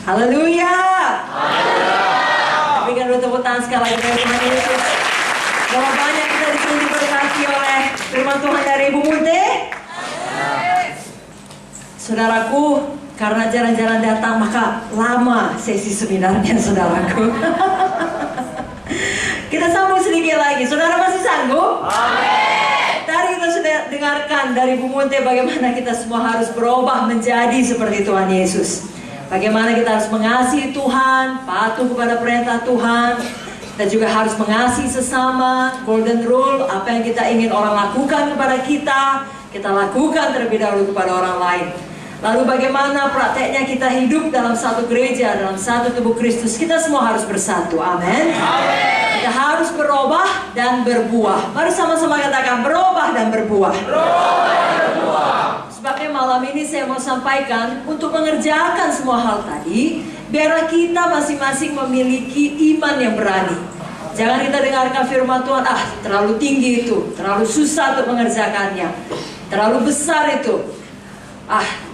Haleluya. Berikan dulu tepuk tangan sekali lagi dari Tuhan Yesus. Berapa banyak kita di sini diberkati oleh firman Tuhan dari Ibu Munte? Saudaraku, karena jarang-jarang datang maka lama sesi seminarnya, saudaraku. Kita sambung sedikit lagi. Saudara masih sanggup? Amin. Tadi kita sudah dengarkan dari Bu Munte bagaimana kita semua harus berubah menjadi seperti Tuhan Yesus. Bagaimana kita harus mengasihi Tuhan, patuh kepada perintah Tuhan. Kita juga harus mengasihi sesama. Golden rule, apa yang kita ingin orang lakukan kepada kita lakukan terlebih dahulu kepada orang lain. Lalu bagaimana prakteknya kita hidup dalam satu gereja, dalam satu tubuh Kristus. Kita semua harus bersatu, amin. Kita harus berubah dan berbuah. Mari sama-sama katakan berubah dan berbuah. Sebabnya malam ini saya mau sampaikan untuk mengerjakan semua hal tadi, biarlah kita masing-masing memiliki iman yang berani. Jangan kita dengarkan firman Tuhan, terlalu tinggi itu, terlalu susah untuk mengerjakannya, terlalu besar itu.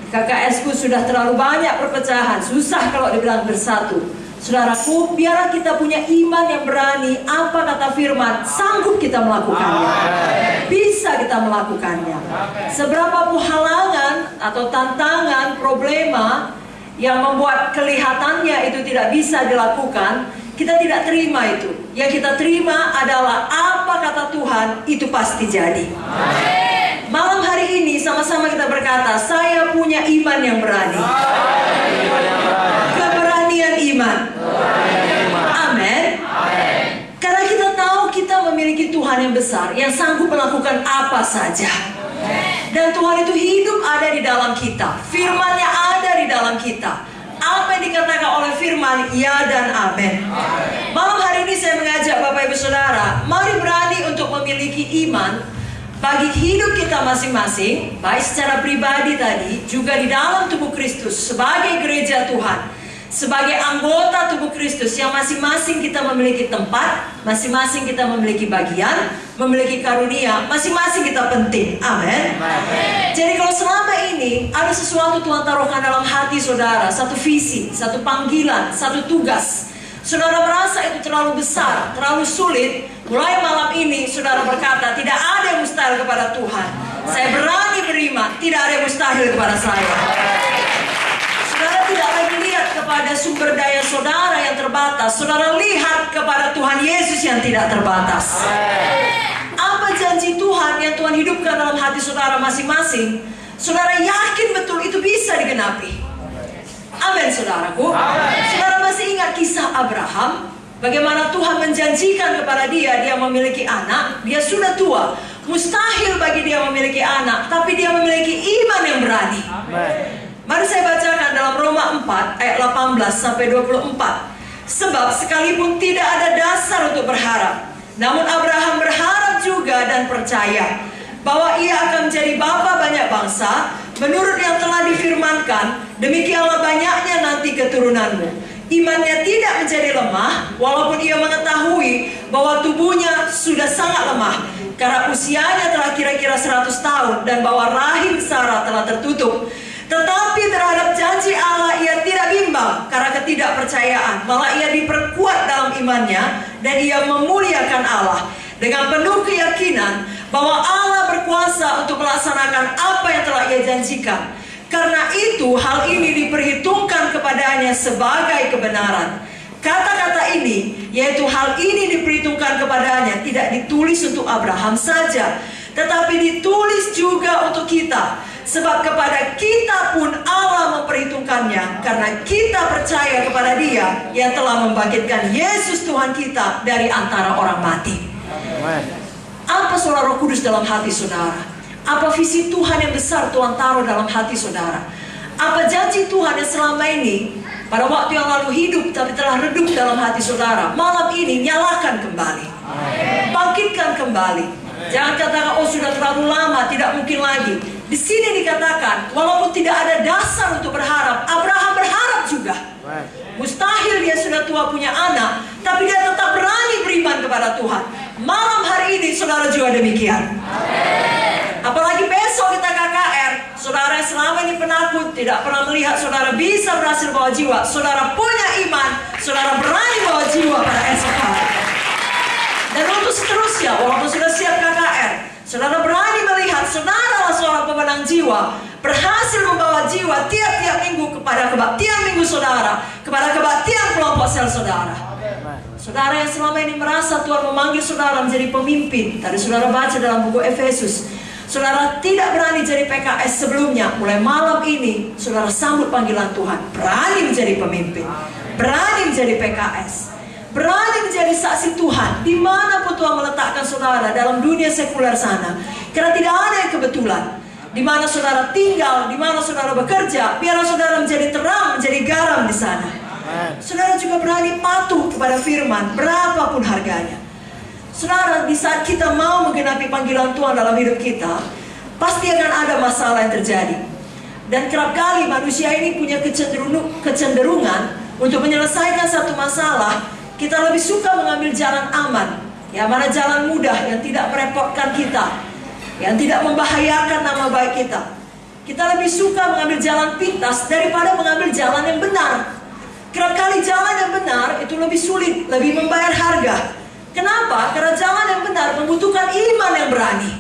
KKS-ku sudah terlalu banyak perpecahan, susah kalau dibilang bersatu. Saudaraku, biarlah kita punya iman yang berani. Apa kata firman? Sanggup kita melakukannya. Bisa kita melakukannya. Seberapa pun halangan atau tantangan, problema yang membuat kelihatannya itu tidak bisa dilakukan, kita tidak terima itu. Yang kita terima adalah apa kata Tuhan, itu pasti jadi. Malam hari ini sama-sama kita berkata, saya punya iman yang berani. Keberanian iman. Amin. Karena kita tahu kita memiliki Tuhan yang besar, yang sanggup melakukan apa saja. Dan Tuhan itu hidup ada di dalam kita. Firman-Nya ada di dalam kita. Apa yang dikatakan oleh firman, ya dan amin. Malam hari ini saya mengajak Bapak Ibu Saudara, mari berani untuk memiliki iman bagi hidup kita masing-masing, baik secara pribadi tadi, juga di dalam tubuh Kristus, sebagai gereja Tuhan, sebagai anggota tubuh Kristus yang masing-masing kita memiliki tempat, masing-masing kita memiliki bagian, memiliki karunia, masing-masing kita penting. Amin. Jadi kalau selama ini ada sesuatu Tuhan taruhkan dalam hati saudara, satu visi, satu panggilan, satu tugas, saudara merasa itu terlalu besar, terlalu sulit, mulai malam ini saudara berkata, tidak ada yang mustahil kepada Tuhan. Saya berani beriman, tidak ada yang mustahil kepada saya. Saudara tidak lagi lihat kepada sumber daya saudara yang terbatas. Saudara lihat kepada Tuhan Yesus yang tidak terbatas. Apa janji Tuhan yang Tuhan hidupkan dalam hati saudara masing-masing, saudara yakin betul itu bisa digenapi. Amin, saudaraku. Saudara masih ingat kisah Abraham? Bagaimana Tuhan menjanjikan kepada dia memiliki anak. Dia sudah tua, mustahil bagi dia memiliki anak, tapi dia memiliki iman yang berani. Mari saya bacakan dalam Roma 4 ayat 18 sampai 24. Sebab sekalipun tidak ada dasar untuk berharap, namun Abraham berharap juga dan percaya bahwa ia akan menjadi bapa banyak bangsa, menurut yang telah difirmankan, demikianlah banyaknya nanti keturunanmu. Imannya tidak menjadi lemah, walaupun ia mengetahui bahwa tubuhnya sudah sangat lemah, karena usianya telah kira-kira 100 tahun, dan bahwa rahim Sarah telah tertutup. Tetapi terhadap janji Allah ia tidak bimbang karena ketidakpercayaan, malah ia diperkuat dalam imannya, dan ia memuliakan Allah dengan penuh keyakinan bahwa Allah berkuasa untuk melaksanakan apa yang telah ia janjikan. Karena itu hal ini diperhitungkan kepadanya sebagai kebenaran. Kata-kata ini, yaitu hal ini diperhitungkan kepadanya, tidak ditulis untuk Abraham saja, tetapi ditulis juga untuk kita. Sebab kepada kita pun Allah memperhitungkannya, karena kita percaya kepada Dia yang telah membangkitkan Yesus Tuhan kita dari antara orang mati. Apa suara Roh Kudus dalam hati saudara? Apa visi Tuhan yang besar Tuhan taruh dalam hati saudara? Apa janji Tuhan yang selama ini pada waktu yang lalu hidup tapi telah redup dalam hati saudara? Malam ini nyalakan kembali, bangkitkan kembali. Jangan katakan, oh sudah terlalu lama, tidak mungkin lagi. Di sini dikatakan, walaupun tidak ada dasar untuk berharap, Abraham berharap juga. Mustahil dia sudah tua punya anak, tapi dia tetap berani beriman kepada Tuhan. Malam hari ini saudara juga demikian. Apalagi besok kita KKR, Saudara yang selama ini penakut, tidak pernah melihat saudara bisa berhasil bawa jiwa. Saudara punya iman, saudara berani bawa jiwa pada esok hari. Dan untuk seterusnya, walaupun sudah siap KKR, saudara berani melihat saudara seorang pemenang jiwa, berhasil membawa jiwa tiap-tiap minggu kepada kebaktian minggu saudara, kepada kebaktian kelompok sel saudara. Saudara yang selama ini merasa Tuhan memanggil saudara menjadi pemimpin, tadi saudara baca dalam buku Efesus, saudara tidak berani jadi PKS sebelumnya, mulai malam ini saudara sambut panggilan Tuhan, berani menjadi pemimpin, berani menjadi PKS, berani menjadi saksi Tuhan dimanapun Tuhan meletakkan saudara dalam dunia sekuler sana. Karena tidak ada yang kebetulan. Di mana saudara tinggal, di mana saudara bekerja, biarlah saudara menjadi terang, menjadi garam di sana. Saudara juga berani patuh kepada firman, berapapun harganya. Saudara, di saat kita mau menggenapi panggilan Tuhan dalam hidup kita, pasti akan ada masalah yang terjadi. Dan kerap kali manusia ini punya kecenderungan untuk menyelesaikan satu masalah. Kita lebih suka mengambil jalan aman, yang mana jalan mudah yang tidak merepotkan kita, yang tidak membahayakan nama baik kita. Kita lebih suka mengambil jalan pintas daripada mengambil jalan yang benar. Kerap kali jalan yang benar itu lebih sulit, lebih membayar harga. Kenapa? Karena jalan yang benar membutuhkan iman yang berani,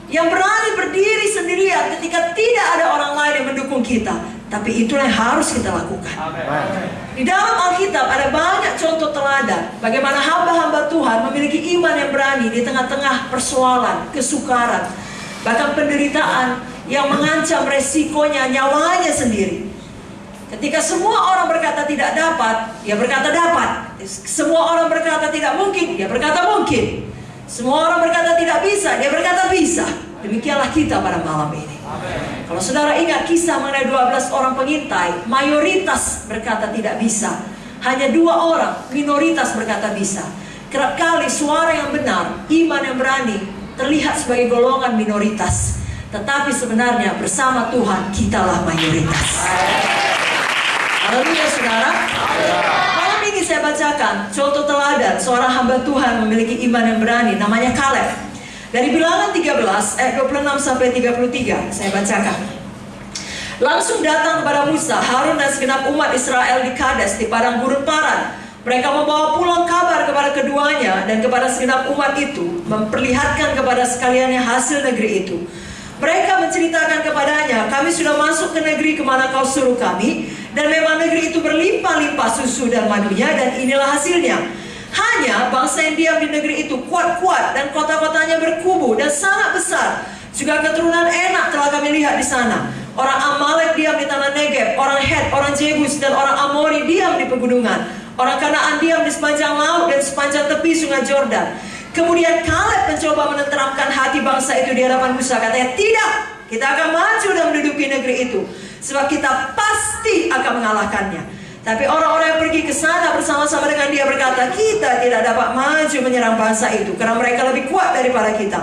yang berani berdiri sendirian ketika tidak ada orang lain yang mendukung kita. Tapi itulah yang harus kita lakukan. Di dalam Alkitab ada banyak contoh teladan bagaimana hamba-hamba Tuhan memiliki iman yang berani di tengah-tengah persoalan, kesukaran, bahkan penderitaan yang mengancam resikonya nyawanya sendiri. Ketika semua orang berkata tidak dapat, dia berkata dapat. Semua orang berkata tidak mungkin, dia berkata mungkin. Semua orang berkata tidak bisa, dia berkata bisa. Demikianlah kita pada malam ini. Kalau saudara ingat kisah mengenai 12 orang pengintai, mayoritas berkata tidak bisa. Hanya 2 orang, minoritas berkata bisa. Kerap kali suara yang benar, iman yang berani, terlihat sebagai golongan minoritas. Tetapi sebenarnya bersama Tuhan, kitalah mayoritas. Haleluya saudara. Malam ini saya bacakan contoh teladan seorang hamba Tuhan memiliki iman yang berani, namanya Kaleb. Dari Bilangan 13 ayat 26 sampai 33 saya bacakan. Langsung datang kepada Musa, Harun dan segenap umat Israel di Kades di padang gurun Paran. Mereka membawa pulang kabar kepada keduanya dan kepada segenap umat itu, memperlihatkan kepada sekaliannya hasil negeri itu. Mereka menceritakan kepadanya, kami sudah masuk ke negeri kemana kau suruh kami, dan memang negeri itu berlimpah-limpah susu dan madunya, dan inilah hasilnya. Hanya bangsa yang diam di negeri itu kuat-kuat dan kota-kotanya berkubu dan sangat besar. Juga keturunan Enak telah kami lihat di sana. Orang Amalek diam di tanah Negeb, orang Het, orang Jebus dan orang Amori diam di pegunungan. Orang Kanaan diam di sepanjang laut dan sepanjang tepi sungai Jordan. Kemudian Kaleb mencoba menenteramkan hati bangsa itu di hadapan Musa. Katanya, tidak, kita akan maju dan menduduki negeri itu, sebab kita pasti akan mengalahkannya. Tapi orang-orang yang pergi ke sana bersama-sama dengan dia berkata, kita tidak dapat maju menyerang bangsa itu, karena mereka lebih kuat daripada kita.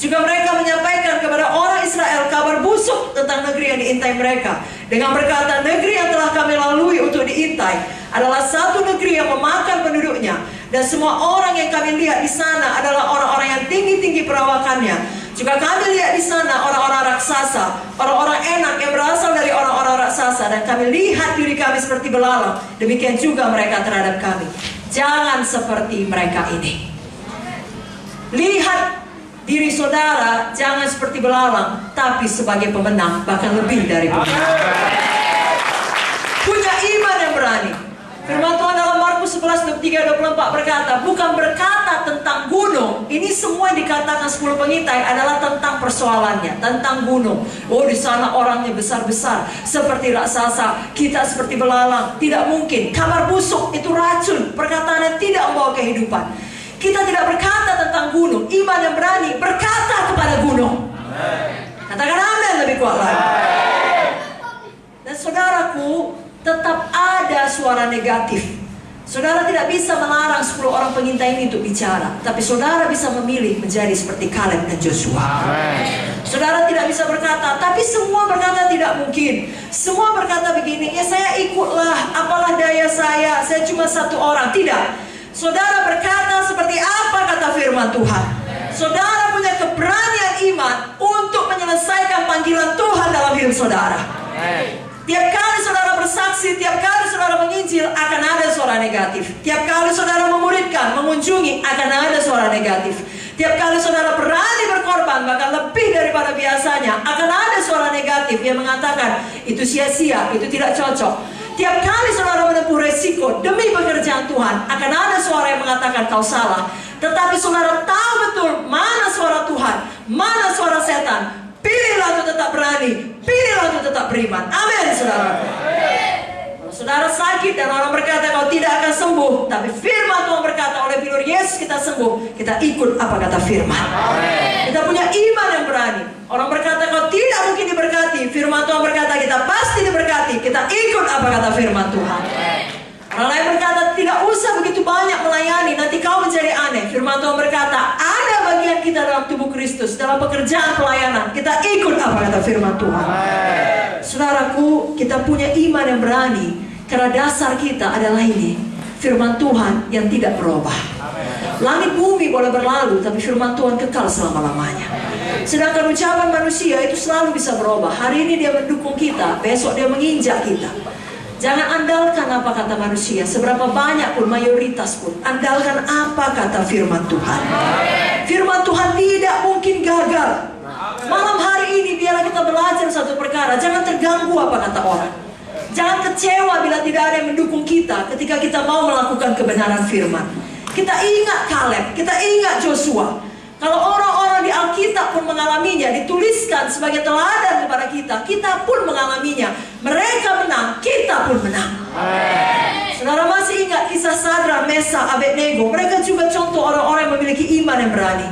Juga mereka menyampaikan kepada orang Israel kabar busuk tentang negeri yang diintai mereka, dengan berkata, negeri yang telah kami lalui untuk diintai adalah satu negeri yang memakan penduduknya, dan semua orang yang kami lihat di sana adalah orang-orang yang tinggi-tinggi perawakannya. Juga kami lihat di sana orang-orang raksasa, orang-orang Enak yang berasal dari orang-orang raksasa, dan kami lihat diri kami seperti belalang. Demikian juga mereka terhadap kami. Jangan seperti mereka ini. Lihat diri saudara jangan seperti belalang, tapi sebagai pemenang, bahkan lebih dari pemenang. Punya iman yang berani. Firman Tuhan dalam Markus 11:23-24 berkata, bukan berkata tentang gunung. Ini semua yang dikatakan 10 pengintai adalah tentang persoalannya, tentang gunung. Oh, di sana orangnya besar-besar seperti raksasa, kita seperti belalang. Tidak mungkin. Kabar busuk itu racun, perkataannya tidak membawa kehidupan. Kita tidak berkata tentang gunung. Iman yang berani berkata kepada gunung. Katakan amin lebih kuat lagi. Dan saudaraku, tetap ada suara negatif. Saudara tidak bisa melarang 10 orang pengintai ini untuk bicara, tapi saudara bisa memilih menjadi seperti Kaleb dan Joshua. Saudara tidak bisa berkata, tapi semua berkata tidak mungkin. Semua berkata begini, ya saya ikutlah, apalah daya saya cuma satu orang. Tidak. Saudara berkata seperti apa kata firman Tuhan. Saudara punya keberanian iman untuk menyelesaikan panggilan Tuhan mengambil saudara. Tiap kali saudara bersaksi, tiap kali saudara menginjil, akan ada suara negatif. Tiap kali saudara memuridkan, mengunjungi, akan ada suara negatif. Tiap kali saudara berani berkorban, bahkan lebih daripada biasanya, akan ada suara negatif yang mengatakan itu sia-sia, itu tidak cocok. Tiap kali saudara menempuh resiko demi pekerjaan Tuhan, akan ada suara yang mengatakan kau salah. Tetapi saudara tahu betul mana suara Tuhan, mana suara setan. Pilihlah untuk tetap berani, pilihlah untuk tetap beriman. Amin, saudara. Kalau saudara sakit dan orang berkata kau tidak akan sembuh, tapi firman Tuhan berkata oleh figur Yesus kita sembuh, kita ikut apa kata firman. Kita punya iman yang berani. Orang berkata kau tidak mungkin diberkati, firman Tuhan berkata kita pasti diberkati, kita ikut apa kata firman Tuhan. Orang lain berkata tidak usah begitu banyak melayani, nanti kau menjadi aneh. Firman Tuhan berkata ada bagian kita dalam tubuh Kristus, dalam pekerjaan pelayanan, kita ikut apa kata firman Tuhan. Saudaraku, kita punya iman yang berani karena dasar kita adalah ini, firman Tuhan yang tidak berubah. Langit bumi boleh berlalu, tapi firman Tuhan kekal selama-lamanya. Sedangkan ucapan manusia itu selalu bisa berubah. Hari ini dia mendukung kita, besok dia menginjak kita. Jangan andalkan apa kata manusia, seberapa banyak pun, mayoritas pun. Andalkan apa kata firman Tuhan. Firman Tuhan tidak mungkin gagal. Malam hari ini biarlah kita belajar satu perkara. Jangan terganggu apa kata orang. Jangan kecewa bila tidak ada yang mendukung kita ketika kita mau melakukan kebenaran firman. Kita ingat Kaleb, kita ingat Joshua. Kalau orang-orang di Alkitab pun mengalaminya, dituliskan sebagai teladan kepada kita, kita pun mengalaminya. Mereka menang, kita pun menang. Saudara masih ingat kisah Sadra, Mesa, Abednego? Mereka juga contoh orang-orang yang memiliki iman yang berani.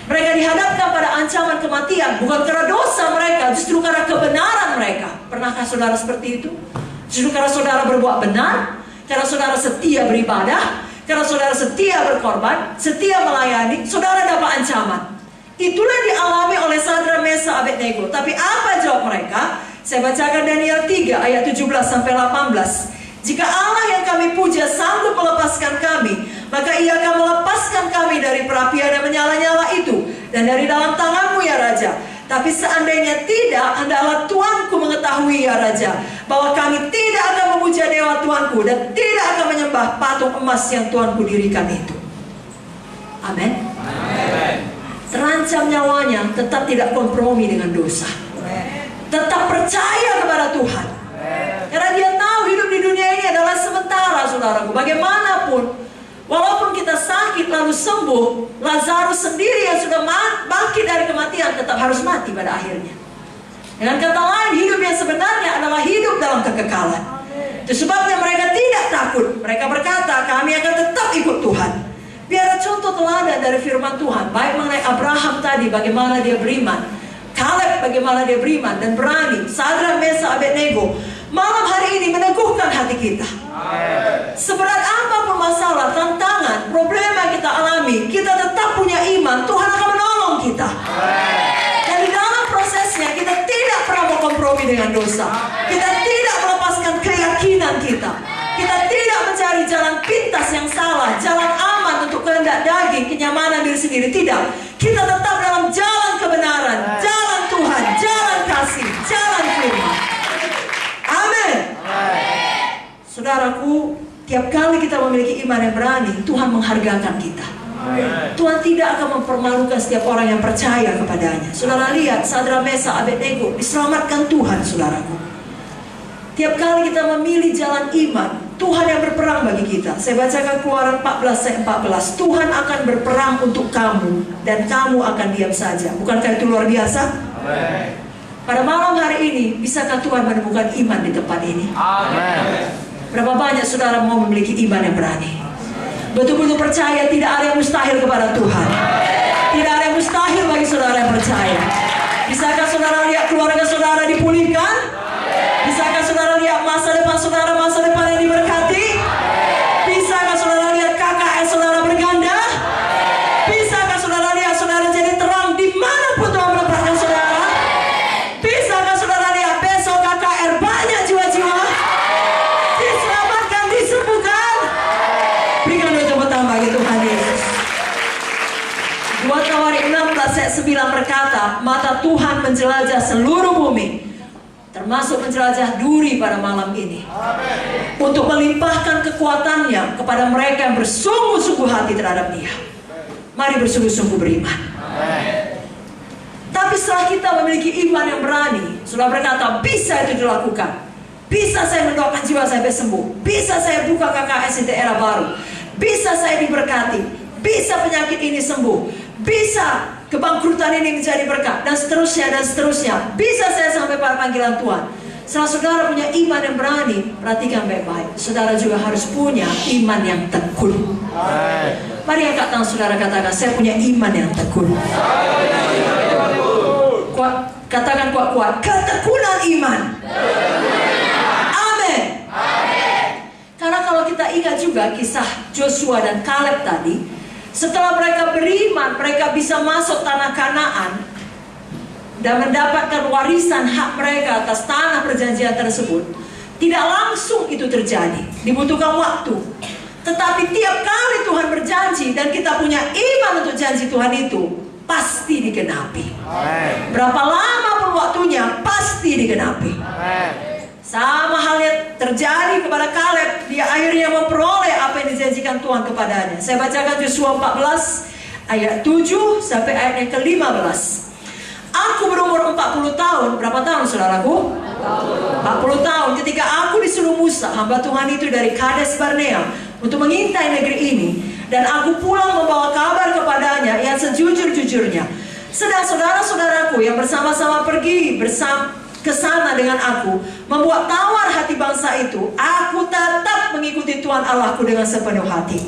Mereka dihadapkan pada ancaman kematian, bukan karena dosa mereka, justru karena kebenaran mereka. Pernahkah saudara seperti itu? Justru karena saudara berbuat benar, karena saudara setia beribadah, karena saudara setia berkorban, setia melayani, saudara dapat ancaman. Itulah yang dialami oleh Sadra, Mesa, Abednego. Tapi apa jawab mereka? Saya bacakan Daniel 3 ayat 17-18. Jika Allah yang kami puja sanggup melepaskan kami, maka ia akan melepaskan kami dari perapian yang menyala-nyala itu dan dari dalam tanganmu ya Raja. Tapi seandainya tidak, hendaklah Tuanku mengetahui ya Raja, bahwa kami tidak akan memuja dewa Tuanku dan tidak akan menyembah patung emas yang Tuanku dirikan itu. Amin. Terancam nyawanya, tetap tidak kompromi dengan dosa. Tetap percaya kepada Tuhan. Karena dia tahu hidup di dunia ini adalah sementara, saudaraku. Bagaimanapun, walaupun kita sakit lalu sembuh, Lazarus sendiri yang sudah bangkit dari kematian tetap harus mati pada akhirnya. Dengan kata lain, hidup yang sebenarnya adalah hidup dalam kekekalan. Itu sebabnya mereka tidak takut. Mereka berkata, kami akan tetap ikut Tuhan. Biar contoh teladan dari firman Tuhan, baik mengenai Abraham tadi, bagaimana dia beriman, Kaleb bagaimana dia beriman dan berani, Sadra, Mesa, Abednego, malam hari ini meneguhkan hati kita. Seberat apapun masalah, tantangan, problema yang kita alami, kita tetap punya iman, Tuhan akan menolong kita. Dan di dalam prosesnya kita tidak pernah berkompromi dengan dosa. Kita tidak melepaskan keyakinan kita. Kita tidak mencari jalan pintas yang salah, jalan aman untuk kehendak daging, kenyamanan diri sendiri. Tidak. Kita tetap dalam jalan kebenaran, jalan Tuhan, jalan kasih, jalan firman. Amin. Saudaraku, tiap kali kita memiliki iman yang berani, Tuhan menghargakan kita. Tuhan tidak akan mempermalukan setiap orang yang percaya kepadanya. Saudara lihat, Sadra, Mesa, Abednego diselamatkan Tuhan, saudaraku. Tiap kali kita memilih jalan iman, Tuhan yang berperang bagi kita. Saya bacakan Keluaran 14 ayat 14. Tuhan akan berperang untuk kamu dan kamu akan diam saja. Bukankah itu luar biasa? Amen. Pada malam hari ini, bisakah Tuhan menemukan iman di tempat ini? Amen. Berapa banyak saudara mau memiliki iman yang berani? Betul-betul percaya tidak ada yang mustahil kepada Tuhan. Tidak ada yang mustahil bagi saudara yang percaya. Bisakah saudara lihat keluarga saudara dipulihkan? Bisakah saudara lihat masa depan saudara, masa depan yang diberkati? Bisakah saudara lihat KKR saudara berganda? Bisakah saudara lihat saudara jadi terang dimanapun Tuhan menempatkan saudara? Bisakah saudara lihat besok KKR banyak jiwa-jiwa diselamatkan, disembuhkan? Berikan doa tepuk tangan bagi Tuhan Yesus. 2 Tawarik 16 ayat 9 berkata, mata Tuhan menjelajah seluruh bumi termasuk menjelajah duri pada malam ini. Amen. Untuk melimpahkan kekuatannya kepada mereka yang bersungguh-sungguh hati terhadap Dia. Mari bersungguh-sungguh beriman. Amen. Tapi setelah kita memiliki iman yang berani, sudah berkata, bisa itu dilakukan. Bisa saya mendoakan jiwa sampai sembuh. Bisa saya buka KKS di daerah baru. Bisa saya diberkati. Bisa penyakit ini sembuh. Bisa kebangkrutan ini menjadi berkat. Dan seterusnya dan seterusnya. Bisa saya sampai pada panggilan Tuhan. Setelah saudara punya iman yang berani, perhatikan baik-baik. Saudara juga harus punya iman yang tekun. Mari angkat tangan saudara, katakan, saya punya iman yang tekun. Katakan kuat-kuat, ketekunan iman. Amin. Karena kalau kita ingat juga kisah Joshua dan Kaleb tadi, setelah mereka beriman, mereka bisa masuk tanah Kanaan dan mendapatkan warisan hak mereka atas tanah perjanjian tersebut. Tidak langsung itu terjadi, dibutuhkan waktu. Tetapi tiap kali Tuhan berjanji dan kita punya iman untuk janji Tuhan itu, pasti digenapi. Berapa lama pun waktunya, pasti digenapi. Sama halnya terjadi kepada Kaleb. Dia akhirnya memperoleh apa yang dijanjikan Tuhan kepadanya. Saya bacakan Yosua 14 ayat 7 sampai ayat yang ke-15. Aku berumur 40 tahun. Berapa tahun saudaraku? 40 tahun ketika aku disuruh Musa, hamba Tuhan itu, dari Kades Barnea untuk mengintai negeri ini. Dan aku pulang membawa kabar kepadanya yang sejujur-jujurnya. Sedang saudara-saudaraku yang bersama-sama pergi ke sana dengan aku, membuat tawar hati bangsa itu, aku tetap mengikuti Tuhan Allahku dengan sepenuh hati.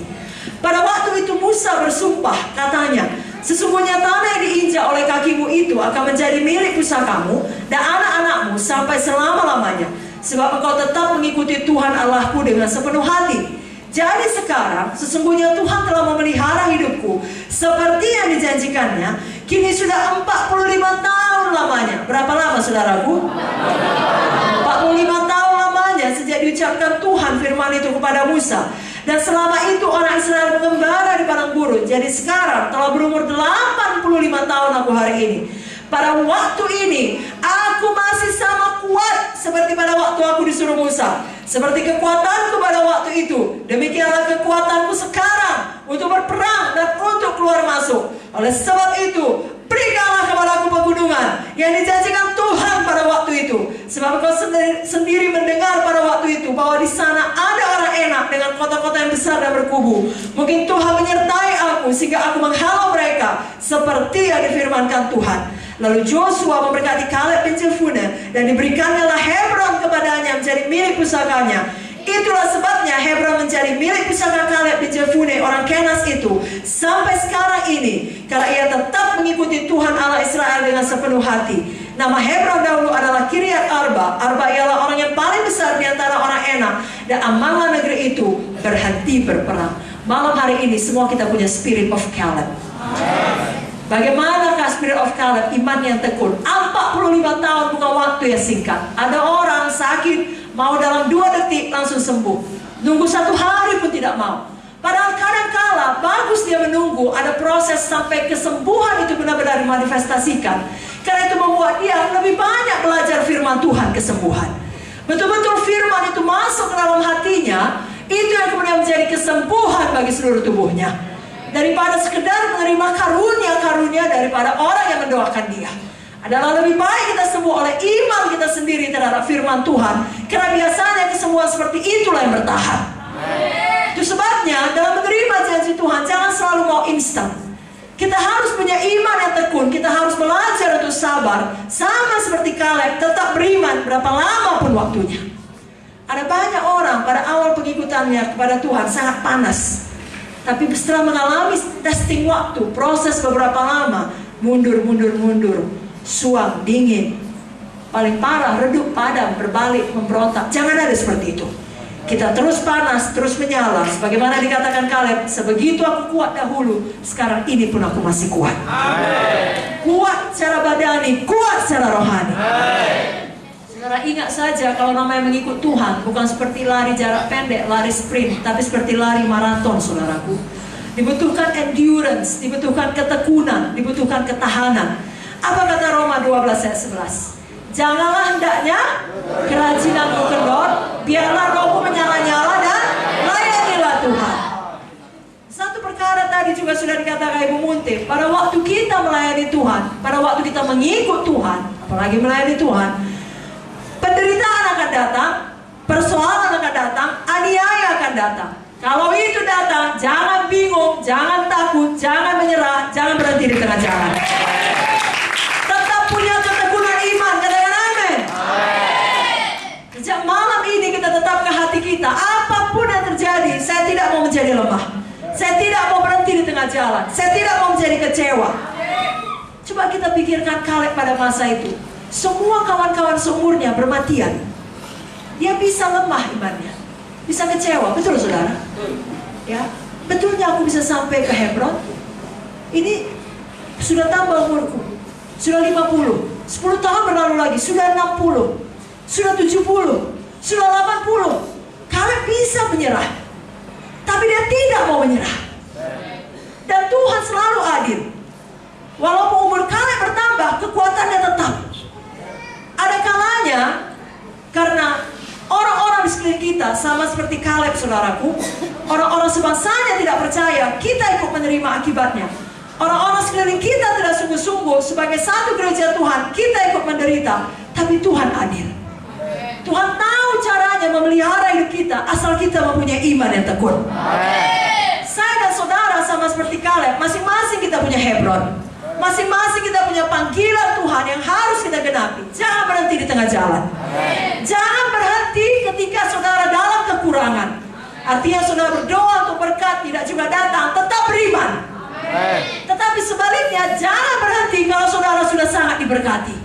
Pada waktu itu Musa bersumpah, katanya, sesungguhnya tanah yang diinjak oleh kakimu itu akan menjadi milik pusakamu dan anak-anakmu sampai selama-lamanya, sebab engkau tetap mengikuti Tuhan Allahku dengan sepenuh hati. Jadi sekarang sesungguhnya Tuhan telah memelihara hidupku seperti yang dijanjikannya. Kini sudah 45 tahun lamanya. Berapa lama saudaraku? 45 tahun lamanya sejak diucapkan Tuhan firman itu kepada Musa. Dan selama itu orang Israel mengembara di padang gurun. Jadi sekarang telah berumur 85 tahun aku hari ini. Pada waktu ini aku masih sama kuat seperti pada waktu aku disuruh Musa. Seperti kekuatanku pada waktu itu, demikianlah kekuatanku sekarang untuk berperang dan untuk keluar masuk. Oleh sebab itu, berikanlah kepadaku pegunungan yang dijanjikan Tuhan pada waktu itu. Sebab kau sendiri mendengar pada waktu itu bahwa di sana ada orang enak dengan kota-kota yang besar dan berkubu. Mungkin Tuhan menyertai aku sehingga aku menghalau mereka seperti yang difirmankan Tuhan. Lalu Joshua memberkati Kaleb bin Jefune dan diberikannya Hebron kepadanya menjadi milik pusakanya. Itulah sebabnya Hebron menjadi milik pusaka Kaleb bin Jefune orang Kenas itu sampai sekarang ini, karena ia tetap mengikuti Tuhan Allah Israel dengan sepenuh hati. Nama Hebron dahulu adalah Kiryat Arba. Arba ialah orang yang paling besar di antara orang enak, dan amanah negeri itu berhenti berperang. Malam hari ini semua kita punya spirit of Caleb. Bagaimanakah spirit of Caleb? Iman yang tekun. 45 tahun bukan waktu yang singkat. Ada orang sakit, mau dalam 2 detik langsung sembuh. Nunggu 1 hari pun tidak mau. Padahal kadang-kala bagus dia menunggu, ada proses sampai kesembuhan itu benar-benar dimanifestasikan. Karena itu membuat dia lebih banyak belajar firman Tuhan, kesembuhan. Betul-betul firman itu masuk ke dalam hatinya, itu yang kemudian menjadi kesembuhan bagi seluruh tubuhnya. Daripada sekedar menerima karunia-karunia daripada orang yang mendoakan dia. Adalah lebih baik kita sembuh oleh iman kita sendiri terhadap firman Tuhan. Karena biasanya kesembuhan seperti itulah yang bertahan. Itu sebabnya dalam menerima janji Tuhan, jangan selalu mau instan. Kita harus punya iman yang tekun. Kita harus belajar untuk sabar. Sama seperti Kaleb, tetap beriman berapa lama pun waktunya. Ada banyak orang pada awal pengikutannya kepada Tuhan sangat panas. Tapi setelah mengalami testing waktu, proses beberapa lama, mundur, suam, dingin, paling parah, redup, padam, berbalik, memberontak. Jangan ada seperti itu. Kita terus panas, terus menyala. Sebagaimana dikatakan Kaleb, sebegitu aku kuat dahulu, sekarang ini pun aku masih kuat. Amen. Kuat secara badani, kuat secara rohani. Amen. Saudara ingat saja, kalau namanya mengikut Tuhan bukan seperti lari jarak pendek, lari sprint, tapi seperti lari maraton, saudaraku. Dibutuhkan endurance, dibutuhkan ketekunan, dibutuhkan ketahanan. Apa kata Roma 12 ayat 11? Janganlah hendaknya kerajinan kendor, biarlah rohmu menyala-nyala dan layanilah Tuhan. Satu perkara tadi juga sudah dikatakan Ibu Munte, pada waktu kita melayani Tuhan, pada waktu kita mengikut Tuhan, apalagi melayani Tuhan, penderitaan akan datang, persoalan akan datang, aniaya akan datang. Kalau itu datang, jangan bingung, jangan takut, jangan menyerah, jangan berhenti di tengah jalan. Tetap punya ketekunan iman, katakan amin. Sejak malam ini kita tetapkan hati kita, apapun yang terjadi, saya tidak mau menjadi lemah. Saya tidak mau berhenti di tengah jalan. Saya tidak mau menjadi kecewa. Coba kita pikirkan Kaleb pada masa itu. Semua kawan-kawan seumurnya bermatian. Dia bisa lemah imannya, bisa kecewa, betul saudara? Ya, betulnya aku bisa sampai ke Hebron. Ini sudah tambah umurku, sudah 50, 10 tahun berlalu lagi, sudah 60, sudah 70, sudah 80. Kaleb bisa menyerah, tapi dia tidak mau menyerah. Dan Tuhan selalu adil. Walaupun umur Kaleb bertambah, kekuatannya tetap. Ada kalanya, karena orang-orang di sekeliling kita sama seperti Kaleb, saudaraku, orang-orang sebangsanya tidak percaya, kita ikut menerima akibatnya. Orang-orang sekeliling kita tidak sungguh-sungguh sebagai satu gereja Tuhan, kita ikut menderita, tapi Tuhan adil. Tuhan tahu caranya memelihara hidup kita asal kita mempunyai iman yang tekun. Saya dan saudara sama seperti Kaleb, masing-masing kita punya Hebron, masing-masing kita punya panggilan Tuhan yang harus kita genapi. Jangan berhenti di tengah jalan. Jangan berhenti ketika saudara dalam kekurangan. Artinya saudara berdoa untuk berkat tidak juga datang, tetap beriman. Tetapi sebaliknya, jangan berhenti kalau saudara sudah sangat diberkati.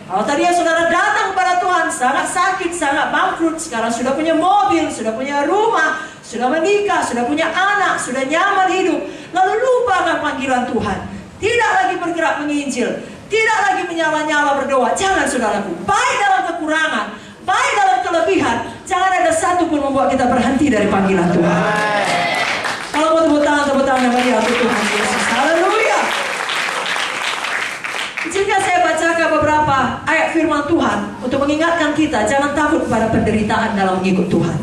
Kalau tadinya saudara datang kepada Tuhan sangat sakit, sangat bangkrut, sekarang sudah punya mobil, sudah punya rumah, sudah menikah, sudah punya anak, sudah nyaman hidup, lalu lupakan panggilan Tuhan, tidak lagi bergerak menginjil, tidak lagi menyala-nyala berdoa. Jangan saudaraku, baik dalam kekurangan, baik dalam kelebihan, jangan ada satu pun membuat kita berhenti dari panggilan Tuhan. Kalau mau tepuk tangan yang meriah untuk Tuhan Yesus. Haleluya. Jika saya bacakan beberapa ayat firman Tuhan untuk mengingatkan kita, jangan takut pada penderitaan dalam mengikut Tuhan.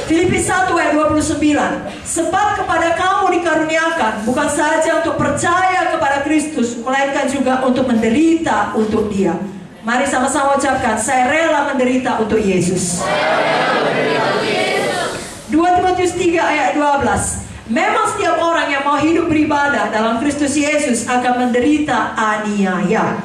Filipi 1 ayat 29. Sebab kepada kamu dikaruniakan bukan saja untuk percaya kepada Kristus, melainkan juga untuk menderita untuk Dia. Mari sama-sama ucapkan, saya rela menderita untuk Yesus. 2 Timotius 3 ayat 12. Memang setiap orang yang mau hidup beribadah dalam Kristus Yesus akan menderita aniaya.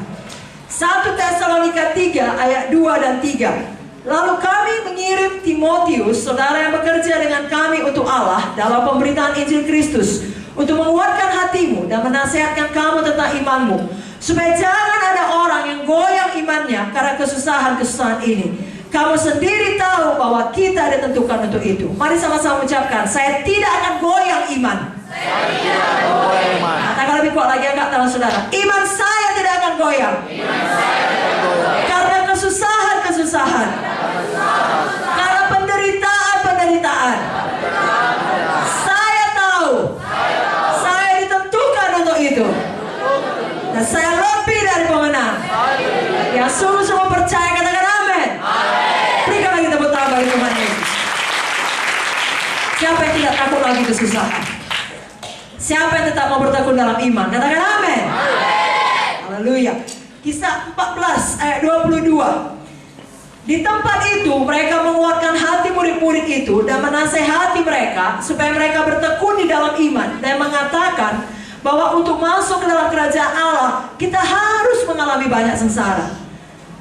1 Tesalonika 3 ayat 2 dan 3. Lalu kami mengirim Timotius, saudara yang bekerja dengan kami untuk Allah dalam pemberitaan Injil Kristus, untuk menguatkan hatimu dan menasihatkan kamu tentang imanmu, supaya jangan ada orang yang goyang imannya karena kesusahan-kesusahan ini. Kamu sendiri tahu bahwa kita ditentukan untuk itu. Mari sama-sama ucapkan, saya tidak akan goyang iman. Saya tidak akan goyang iman. Katakan lebih kuat lagi agak tangan saudara. Iman saya tidak akan goyang. Iman saya tidak akan goyang. Karena kesusahan-kesusahan. Karena penderitaan-penderitaan. Saya tahu. Saya ditentukan untuk itu. Dan saya lebih dari pemenang. Yang sungguh-sungguh percaya, katakan amin. Berikan lagi tepuk tangan bagi Tuhan Yesus. Siapa yang tidak takut lagi kesusahan? Siapa yang tetap mau bertekun dalam iman? Katakan amin. Haleluya. Kisah 14 ayat 22. Di tempat itu mereka menguatkan hati murid-murid itu dan menasehati mereka supaya mereka bertekun di dalam iman, dan mengatakan bahwa untuk masuk ke dalam kerajaan Allah kita harus mengalami banyak sengsara.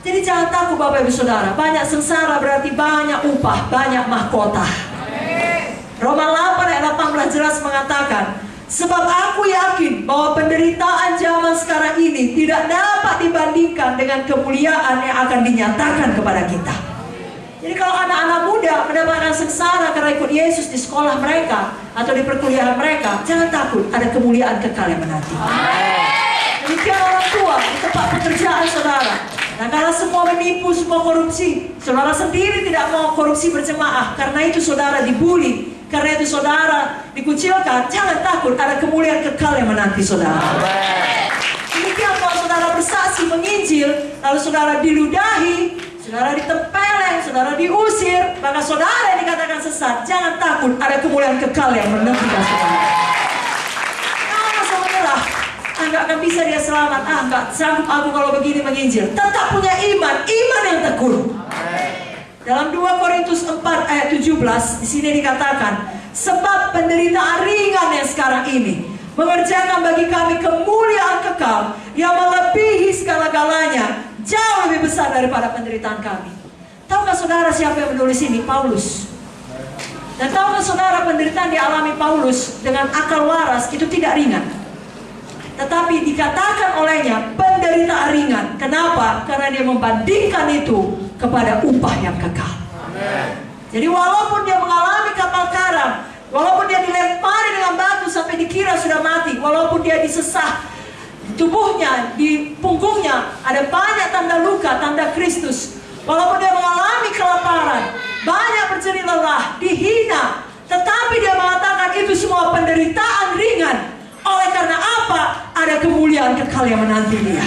Jadi jangan takut Bapak Ibu Saudara. Banyak sengsara berarti banyak upah, banyak mahkota. Roma 8 ayat 18 jelas mengatakan, sebab aku yakin bahwa penderitaan zaman sekarang ini tidak dapat dibandingkan dengan kemuliaan yang akan dinyatakan kepada kita. Jadi kalau anak-anak muda mendapatkan sengsara karena ikut Yesus di sekolah mereka atau di perkuliahan mereka, jangan takut, ada kemuliaan kekal yang menanti. Demikian orang tua di tempat pekerjaan saudara. Nah, kalau semua menipu, semua korupsi, saudara sendiri tidak mau korupsi berjemaah, karena itu saudara dibully, karena itu saudara dikucilkan, jangan takut, ada kemuliaan kekal yang menanti saudara. Demikian kalau saudara bersaksi menginjil, lalu saudara diludahi, saudara ditempeleng, saudara diusir, maka saudara yang dikatakan sesat, jangan takut, ada kemuliaan kekal yang menantikan saudara. Masa menyerah, nggak akan bisa dia selamat, nggak sanggup aku kalau begini menginjil. Tetap punya iman yang tekun. Dalam 2 Korintus 4 ayat 17, di sini dikatakan, sebab penderitaan ringan yang sekarang ini mengerjakan bagi kami kemuliaan kekal yang melebihi segala-galanya, jauh lebih besar daripada penderitaan kami. Tahukah saudara siapa yang menulis ini? Paulus. Dan tahukah saudara penderitaan dialami Paulus dengan akal waras itu tidak ringan. Tetapi dikatakan olehnya penderitaan ringan. Kenapa? Karena dia membandingkan itu kepada upah yang kekal. Jadi walaupun dia mengalami kapal karam, walaupun dia dilempari dengan batu sampai dikira sudah mati, walaupun dia disesah, di tubuhnya, di punggungnya ada banyak tanda luka, tanda Kristus, walaupun dia mengalami kelaparan, banyak berjerih lelah, dihina, tetapi dia mengatakan itu semua penderitaan ringan. Oleh karena apa? Ada kemuliaan kekal yang menanti dia.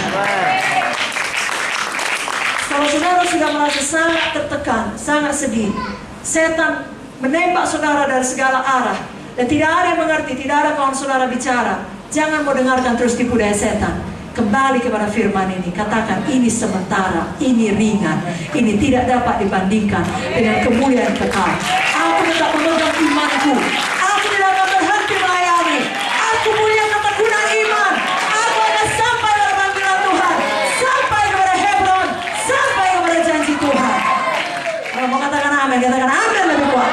Kalau saudara sudah merasa sangat tertekan, sangat sedih, setan menembak saudara dari segala arah, dan tidak ada yang mengerti, tidak ada kawan saudara bicara, jangan mau dengarkan terus tipu daya setan. Kembali kepada firman ini, katakan ini sementara, ini ringan, ini tidak dapat dibandingkan dengan kemuliaan kekal. Aku tetap memegang imanku, aku tidak akan berhenti melayani, aku punya ketekunan iman, aku akan sampai pada panggilan Tuhan, sampai kepada Hebron, sampai kepada janji Tuhan. Kalau mau katakan amin, katakan amin lebih kuat.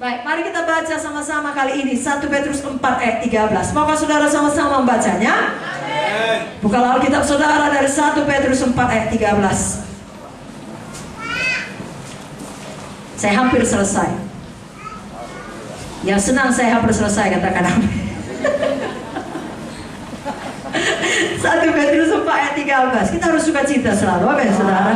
Baik, mari kita baca sama-sama kali ini 1 Petrus 4 ayat 13. Maukah saudara sama-sama membacanya? Bukalah Alkitab saudara dari 1 Petrus 4 ayat 13. Saya hampir selesai. Yang senang saya hampir selesai, katakan amin. 1 Petrus 4 ayat 13. Kita harus suka cita selalu, amin saudara.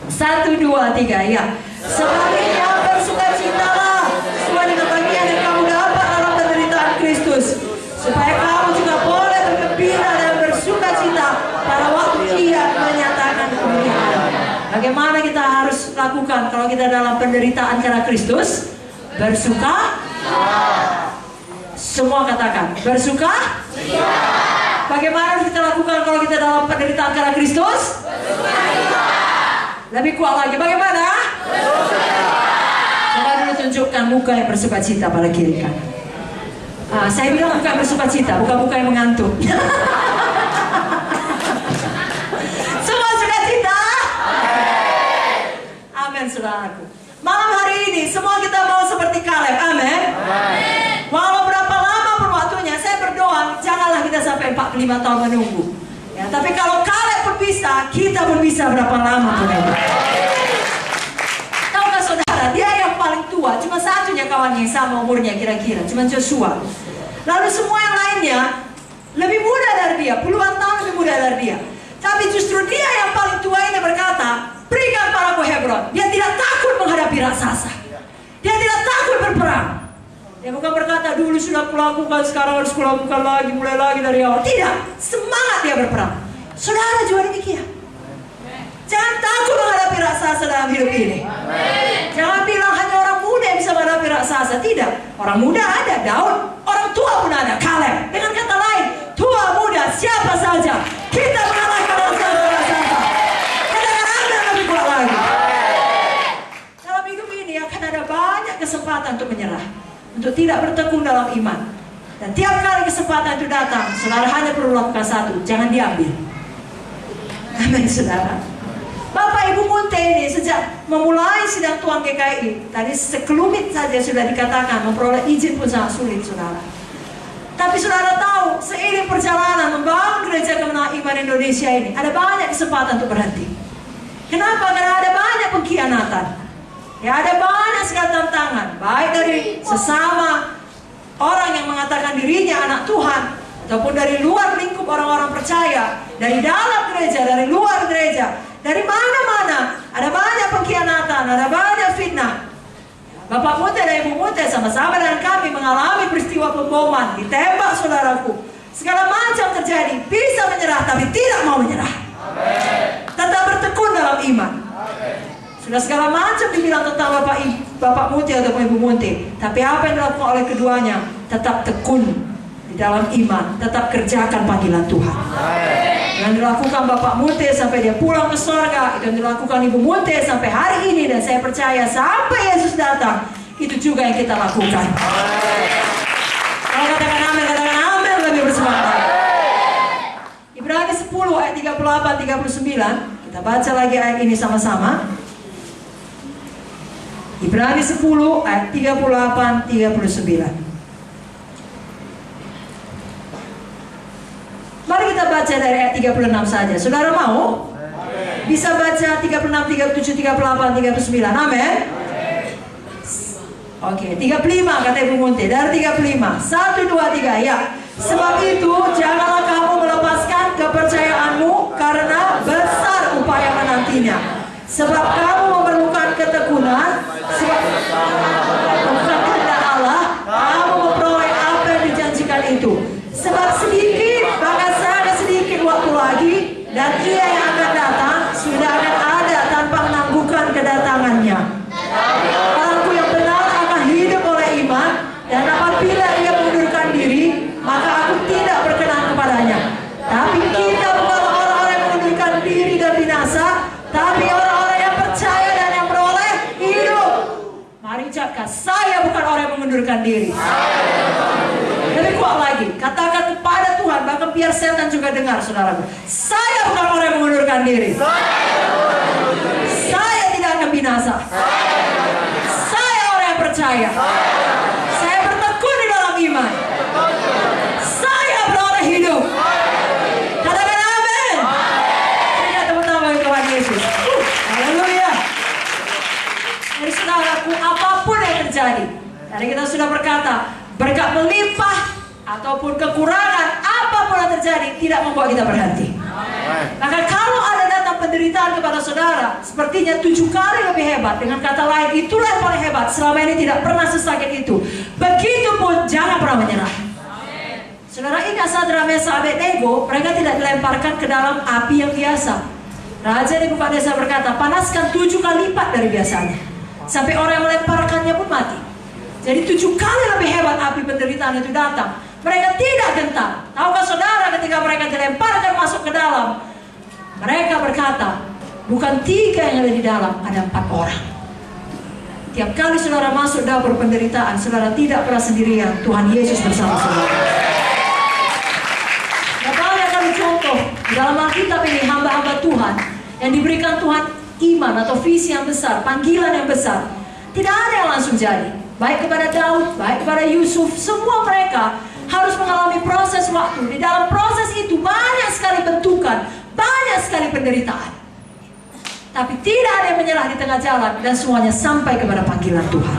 1, 2, 3, ya. Sebaliknya bersukacitalah sesuai dengan bagian yang kamu dapat dalam penderitaan Kristus, supaya kamu juga boleh bergembira dan bersukacita pada waktu Ia menyatakan kemuliaan. Bagaimana kita harus lakukan kalau kita dalam penderitaan karena Kristus? Bersuka. Semua katakan bersuka. Bagaimana harus kita lakukan kalau kita dalam penderitaan karena Kristus? Lebih kuat lagi, bagaimana? Coba dulu tunjukkan muka yang bersuka cita pada kiri kanan. Saya bilang muka yang bersuka cita, bukan muka yang mengantuk. Semua suka cita? Amin saudaraku. Malam hari ini semua kita mau seperti Kaleb, amin. Walau berapa lama pun waktunya, saya berdoa janganlah kita sampai 45 tahun menunggu. Ya, tapi kalau Kaleb pun bisa, kita pun bisa berapa lama pun itu. Tahukah saudara, dia yang paling tua, cuma satunya kawannya yang sama umurnya kira-kira, cuma Joshua. Lalu semua yang lainnya lebih muda dari dia, puluhan tahun lebih muda dari dia. Tapi justru dia yang paling tua ini berkata, berikan padaku Hebron. Dia tidak takut menghadapi raksasa. Dia tidak takut berperang. Dia bukan berkata dulu sudah kulakukan, sekarang harus kulakukan lagi, mulai lagi dari awal. Tidak, semangat dia berperang. Saudara juga demikian. Jangan takut menghadapi raksasa dalam hidup ini. Jangan bilang hanya orang muda yang bisa menghadapi raksasa. Tidak, orang muda ada, Daud. Orang tua pun ada, Kaleb. Dengan kata lain, tua muda siapa saja kita mengalahkan raksasa. Katakan Anda lebih kuat lagi. Dalam hidup ini akan ada banyak kesempatan untuk menyerah, untuk tidak bertekun dalam iman. Dan tiap kali kesempatan itu datang, saudara hanya perlu lakukan satu, jangan diambil. Amin saudara. Bapak Ibu Munte ini sejak memulai sidang Tuan GKI, tadi sekelumit saja sudah dikatakan memperoleh izin pun sangat sulit saudara. Tapi saudara tahu, seiring perjalanan membangun gereja kemenangan iman Indonesia ini, ada banyak kesempatan untuk berhenti. Kenapa? Karena ada banyak pengkhianatan. Ya, ada banyak sekali tantangan, baik dari sesama orang yang mengatakan dirinya anak Tuhan, ataupun dari luar lingkup orang-orang percaya, dari dalam gereja, dari luar gereja, dari mana-mana. Ada banyak pengkhianatan, ada banyak fitnah. Bapak Munte dan Ibu Munte sama-sama dengan kami mengalami peristiwa pemboman, ditembak saudaraku. Segala macam terjadi, bisa menyerah tapi tidak mau menyerah. Tetap bertekun dalam iman. Sudah segala macam dibilang tentang Bapak Munte ataupun Ibu Munte, tapi apa yang dilakukan oleh keduanya, tetap tekun di dalam iman, tetap kerjakan panggilan Tuhan. Yang dilakukan Bapak Munte sampai dia pulang ke surga, itu yang dilakukan Ibu Munte sampai hari ini, dan saya percaya sampai Yesus datang, itu juga yang kita lakukan. Kalau katakan amin lebih bersemangat. Ibrani 10 ayat 38-39, kita baca lagi ayat ini sama-sama. Ibrani 10 ayat 38-39. Mari kita baca dari ayat 36 saja. Saudara mau? Bisa baca 36, 37, 38, 39. Amin. Oke, 35 kata Ibu Munte. Dari 35. 1, 2, 3 ya. Sebab itu janganlah kamu melepaskan kepercayaanmu, karena besar upaya menantinya. Sebab kamu memerlukan ketekunan, sebab bukan kehendak Allah kamu memperoleh apa yang dijanjikan itu. Sebab sedikit, bahkan sangat sedikit waktu lagi, dan Ia yang akan datang sudah akan ada tanpa menangguhkan kedatangannya. Orangku yang benar akan hidup oleh iman, dan apabila ia mengundurkan diri, maka aku tidak berkenan kepadanya. Tapi kita bukanlah orang-orang yang mengundurkan diri dan binasa, tapi orang-orang yang percaya dan yang beroleh hidup. Mari ucapkan, saya bukan orang yang mengundurkan diri. Lebih kuat lagi, katakan kepada Tuhan, bahkan biar setan juga dengar, saudaraku. Saya bukan orang yang mengundurkan diri. Saya tidak akan binasa. Saya orang yang percaya. Saya bertekun di dalam iman. Saya beroleh hidup. Katakan amin. Berikan tepuk tangan bagi Tuhan Yesus. Haleluya. Jadi saudaraku, apapun yang terjadi, tadi kita sudah berkata, berkat melimpah ataupun kekurangan, apapun yang terjadi tidak membuat kita berhenti. Maka kalau ada datang penderitaan kepada saudara, sepertinya 7 kali lebih hebat. Dengan kata lain, itulah yang paling hebat. Selama ini tidak pernah sesakit itu. Begitupun jangan pernah menyerah. Saudara ingat Sadrak, Mesak, Abednego, mereka tidak dilemparkan ke dalam api yang biasa. Raja Nebukadnezar berkata, panaskan 7 kali lipat dari biasanya, sampai orang yang melemparkannya pun mati. Jadi 7 kali lebih hebat api penderitaan itu datang. Mereka tidak gentar. Tahukah saudara, ketika mereka dilemparkan masuk ke dalam, mereka berkata, bukan 3 yang ada di dalam, ada 4 orang. Tiap kali saudara masuk dapur penderitaan, saudara tidak pernah sendirian. Tuhan Yesus bersama saudara. Banyak kali contoh di dalam Alkitab ini, hamba-hamba Tuhan yang diberikan Tuhan iman atau visi yang besar, panggilan yang besar, tidak ada yang langsung jadi. Baik kepada Daud, baik kepada Yusuf, semua mereka harus mengalami proses waktu. Di dalam proses itu banyak sekali bentukan, banyak sekali penderitaan. Tapi tidak ada yang menyerah di tengah jalan, dan semuanya sampai kepada panggilan Tuhan.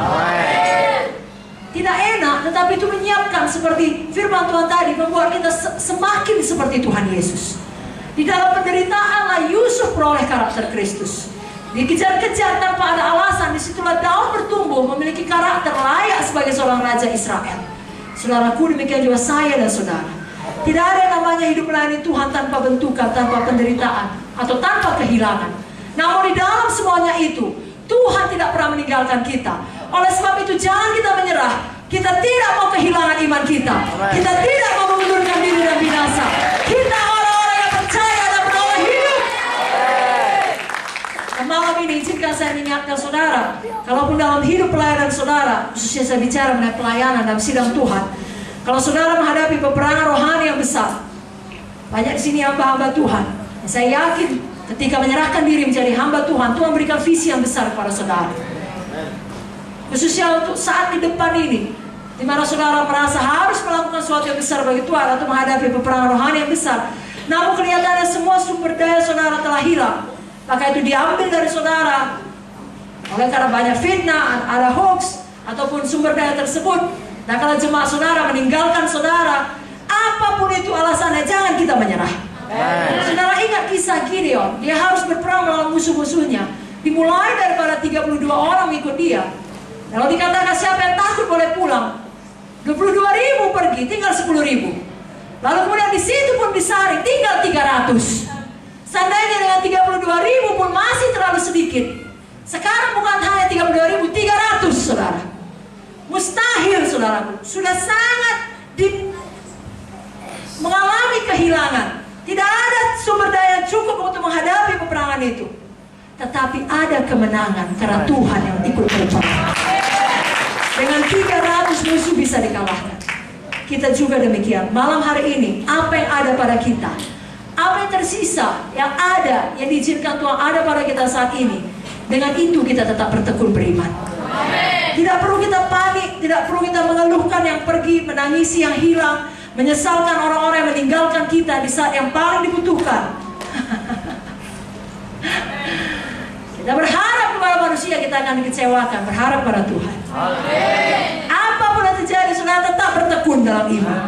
Tidak enak, tetapi itu menyiapkan, seperti firman Tuhan tadi, membuat kita semakin seperti Tuhan Yesus. Di dalam penderitaanlah Yusuf peroleh karakter Kristus. Dikejar-kejar tanpa ada alasan, disitulah Daud bertumbuh memiliki karakter layak sebagai seorang raja Israel. Saudaraku, demikian juga saya dan saudara. Tidak ada yang namanya hidup melayani Tuhan tanpa bentukan, tanpa penderitaan, atau tanpa kehilangan. Namun di dalam semuanya itu, Tuhan tidak pernah meninggalkan kita. Oleh sebab itu jangan kita menyerah. Kita tidak mau kehilangan iman kita. Kita tidak mau mengundurkan diri dan binasa. Kita orang-orang yang percaya dan beroleh hidup. Dan malam ini izinkan saya mengingatkan saudara, kalaupun dalam hidup pelayanan saudara, khususnya saya bicara mengenai pelayanan dalam sidang Tuhan, kalau saudara menghadapi peperangan rohani yang besar, banyak di sini hamba-hamba Tuhan. Saya yakin ketika menyerahkan diri menjadi hamba Tuhan, Tuhan berikan visi yang besar kepada saudara. Khususnya untuk saat di depan ini, di mana saudara merasa harus melakukan sesuatu yang besar bagi Tuhan atau menghadapi peperangan rohani yang besar, namun kelihatannya semua sumber daya saudara telah hilang. Maka itu diambil dari saudara oleh karena banyak fitnah, ada hoax, ataupun sumber daya tersebut. Nah, kalau jemaat saudara meninggalkan saudara, apapun itu alasannya, jangan kita menyerah. Saudara ingat kisah Gideon, dia harus berperang melawan musuh-musuhnya. Dimulai daripada 32 orang ikut dia. Kalau dikatakan siapa yang takut boleh pulang, 22.000 pergi, tinggal 10.000. Lalu kemudian di situ pun disaring, tinggal 300. Seandainya dengan 32.000 pun masih terlalu sedikit. Sekarang bukan hanya 32.000, 300 saudara. Mustahil saudaraku. Sudah sangat mengalami kehilangan. Tidak ada sumber daya yang cukup untuk menghadapi peperangan itu. Tetapi ada kemenangan karena Tuhan yang ikut berperang. Dengan 300 musuh bisa dikalahkan. Kita juga demikian. Malam hari ini, apa yang ada pada kita, apa yang tersisa, yang ada, yang diizinkan Tuhan ada pada kita saat ini, dengan itu kita tetap bertekun beriman. Tidak perlu kita panik, tidak perlu kita mengeluhkan yang pergi, menangisi yang hilang, menyesalkan orang-orang yang meninggalkan kita di saat yang paling dibutuhkan. Kita berharap kepada manusia, kita akan dikecewakan. Berharap pada Tuhan. Apapun yang terjadi, saudara tetap bertekun dalam iman.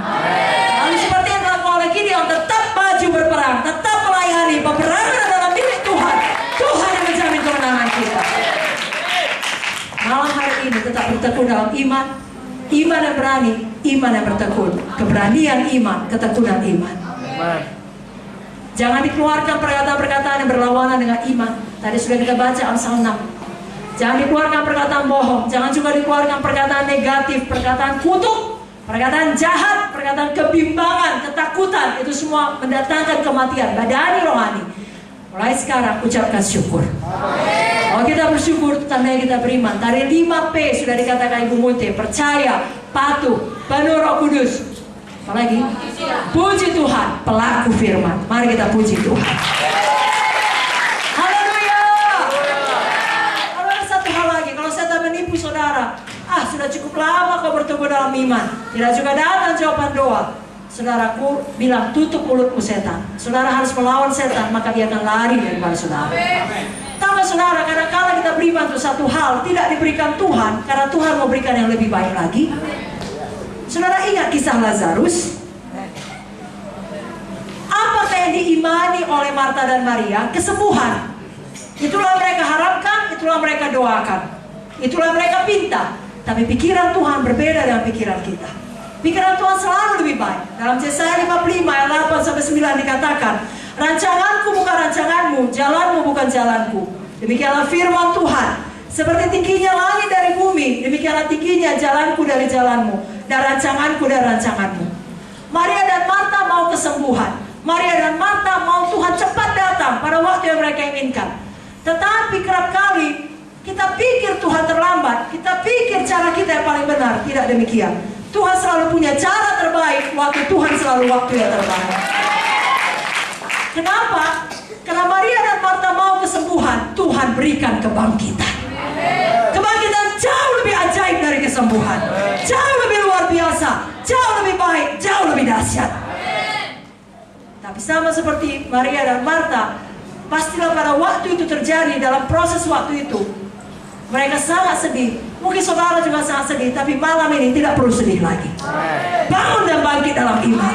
Lalu seperti yang dilakukan oleh Gideon, tetap maju berperang, tetap melayani. Peperangan adalah milik Tuhan. Tuhan yang menjamin kemenangan kita. Malam hari ini tetap bertekun dalam iman. Iman yang berani, iman yang bertekun. Keberanian iman, ketekunan iman. Jangan dikeluarkan perkataan-perkataan yang berlawanan dengan iman. Tadi sudah kita baca Amsal 6. Jangan dikeluarkan perkataan bohong. Jangan juga dikeluarkan perkataan negatif, perkataan kutuk, perkataan jahat, perkataan kebimbangan, ketakutan. Itu semua mendatangkan kematian badani rohani. Mulai sekarang ucapkan syukur. Kalau kita bersyukur, tandanya kita beriman. Dari 5P sudah dikatakan Ibu Munte. Percaya, patuh, penuh Roh Kudus. Apalagi? Puji Tuhan, pelaku firman. Mari kita puji Tuhan. Haleluya. Kalau ada satu hal lagi, kalau setan menipu saudara, sudah cukup lama kau bertumbuh dalam iman, tidak juga datang jawaban doa. Saudaraku bilang, tutup mulutmu setan. Saudara harus melawan setan, maka dia akan lari daripada saudara. Tahu saudara, kadang-kadang kita beriman untuk satu hal, tidak diberikan Tuhan, karena Tuhan mau berikan yang lebih baik lagi. Saudara ingat kisah Lazarus? Apakah yang diimani oleh Marta dan Maria? Kesembuhan. Itulah mereka harapkan, itulah mereka doakan, itulah mereka pinta. Tapi pikiran Tuhan berbeda dengan pikiran kita. Pikiran Tuhan selalu lebih baik. Dalam Yesaya 55 ayat 8-9 dikatakan, rancanganku bukan rancanganmu, jalanmu bukan jalanku. Demikianlah firman Tuhan. Seperti tingginya langit dari bumi, demikianlah tingginya jalanku dari jalanmu, dan rancanganku dari rancanganmu. Maria dan Marta mau kesembuhan. Maria dan Marta mau Tuhan cepat datang pada waktu yang mereka inginkan. Tetapi kerap kali kita pikir Tuhan terlambat, kita pikir cara kita yang paling benar. Tidak demikian. Tuhan selalu punya cara terbaik, waktu Tuhan selalu waktu yang terbaik. Kenapa? Karena Maria dan Marta mau kesembuhan, Tuhan berikan kebangkitan. Kebangkitan jauh lebih ajaib dari kesembuhan, jauh lebih luar biasa, jauh lebih baik, jauh lebih dahsyat. Tapi sama seperti Maria dan Marta, pastilah pada waktu itu terjadi, dalam proses waktu itu mereka sangat sedih. Mungkin saudara juga sangat sedih, tapi malam ini tidak perlu sedih lagi. Bangun dan bangkit dalam iman.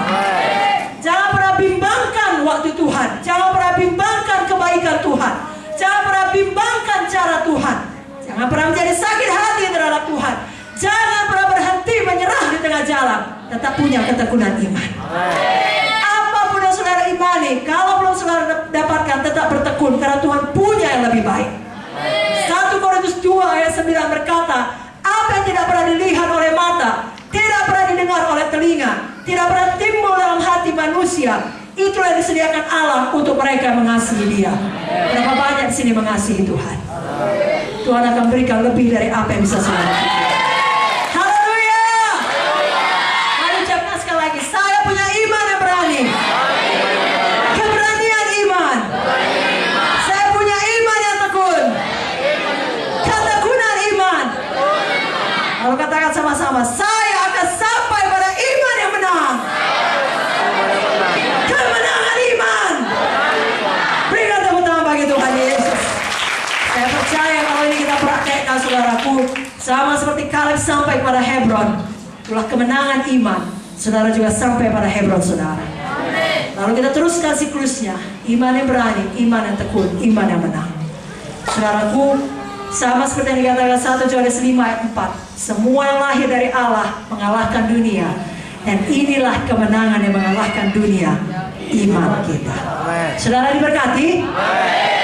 Jangan pernah bimbangkan waktu Tuhan, jangan pernah bimbangkan kebaikan Tuhan, jangan pernah bimbangkan cara Tuhan. Jangan pernah menjadi sakit hati terhadap Tuhan. Jangan pernah berhenti menyerah di tengah jalan. Tetap punya ketekunan iman. Apapun yang saudara imani, kalau belum saudara dapatkan, tetap bertekun, karena Tuhan punya yang lebih baik. 1 Korintus 2 ayat 9 berkata, apa yang tidak pernah dilihat oleh mata, tidak pernah didengar oleh telinga, tidak pernah timbul dalam hati manusia, itulah yang disediakan Allah untuk mereka yang mengasihi Dia. Berapa banyak di sini mengasihi Tuhan? Tuhan akan berikan lebih dari apa yang bisa saudara lakukan. Haleluya. Mari ucapkan sekali lagi, saya punya iman yang berani. Keberanian iman. Saya punya iman yang tekun. Ketekunan iman. Lalu katakan sama-sama, saya akan sampai pada iman yang menang. Kemenangan iman. Berikan tepuk tangan bagi Tuhan Yesus. Saya percaya kalau ini kita praktekkan saudaraku, sama seperti Kaleb sampai pada Hebron, itulah kemenangan iman. Saudara juga sampai pada Hebron saudara. Lalu kita teruskan siklusnya, iman yang berani, iman yang tekun, iman yang menang. Saudaraku, sama seperti yang dikatakan 1 Yohanes 5 ayat 4, semua yang lahir dari Allah mengalahkan dunia. Dan inilah kemenangan yang mengalahkan dunia, iman kita. Saudara diberkati.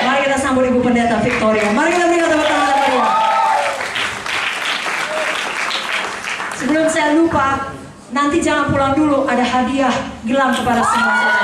Mari kita sambut Ibu Pendeta Victoria. Mari kita berikan tepuk tangan yang meriah. Sebelum saya lupa, nanti jangan pulang dulu, ada hadiah gelang kepada semua saudara.